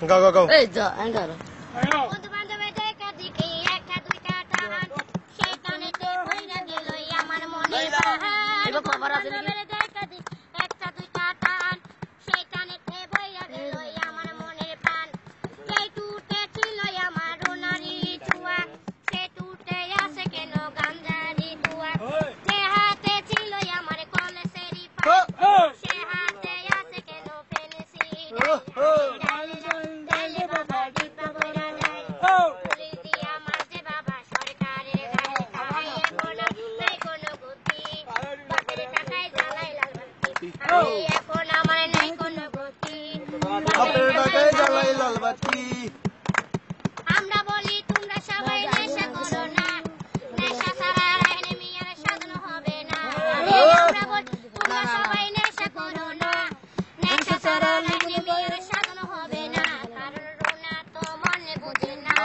Go. এই যা এঙ্গার বন্ধু বান্ধবের দেখা দেখি একটা দুইটা টান শয়তানেতে ভইরা গেল আমার মনের বাহার এবার খবর আছে নাকি? বান্ধবের দেখা দেখি একটা দুইটা টান শয়তানেতে ভইরা গেল আমার মনের প্রাণ এই টুটে ছিল আমার রোনারি চুয়া সে টুটে আছে কেন গাঞ্জারি দুয়া যে হাতে ছিল আমার কলেজেরই পান সে হাতে আছে কেন পেন্সিল ডাইলে বাবা ডিব্বা কইরা যায় পুলিশ দিয়ে আমার যে বাবা সরকারের গায়ে তাই এখন নাই কোনো গতি বাপের টাকায় জ্বালাই লাল বাতি আমি এখন আমার নাই কোনো গতি বাপের টাকায় জ্বালাই লাল বাতি আমরা বলি তোমরা সবাই নেশা করো না নেশা ছাড়া রাইনে মিয়ার সাধন হবে না আমরা বলি তোমরা সবাই নেশা করো না নেশা ছাড়া রাইনে মিয়ার সাধন হবে না কারণ রোনা তো মনে বুঝে না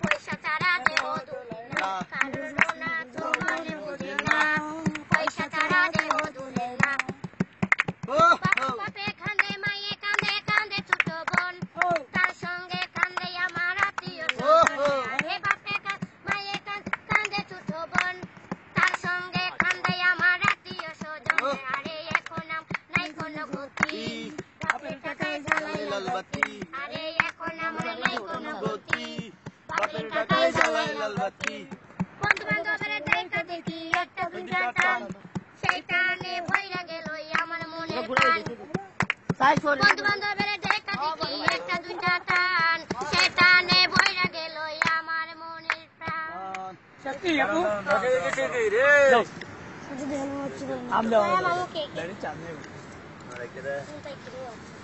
পয়সা ছাড়া দেহ দুলে না কারণ রোনা তো মনে বুঝে না পয়সা ছাড়া দেহ দুলে না বাপে কান্দে মায়ে কান্দে কান্দে ছোট বোন তার সঙ্গে কান্দে আমার আত্মীয় স্বজন আরে বাপে মায়ে কান্দে ছোট বোন তার সঙ্গে কান্দে আমার আত্মীয় স্বজন আরে এখন নাই কোনো গতি বাপের টাকায় জ্বালাই লাল বাতি আরে এখন আমার নাই কোনো গতি বাপের টাকায় জ্বালাই লাল বাতি বন্ধু বান্ধবের দেখা দেখি একটা দুইটা টান সেই টানে ভইরা গেল আমার মনের প্রাণ সাইজ করে বন্ধু বান্ধবের দেখা দেখি একটা দুইটা টান সেই টানে ভইরা গেল আমার মনের প্রাণ আমরা মামুকে Like that.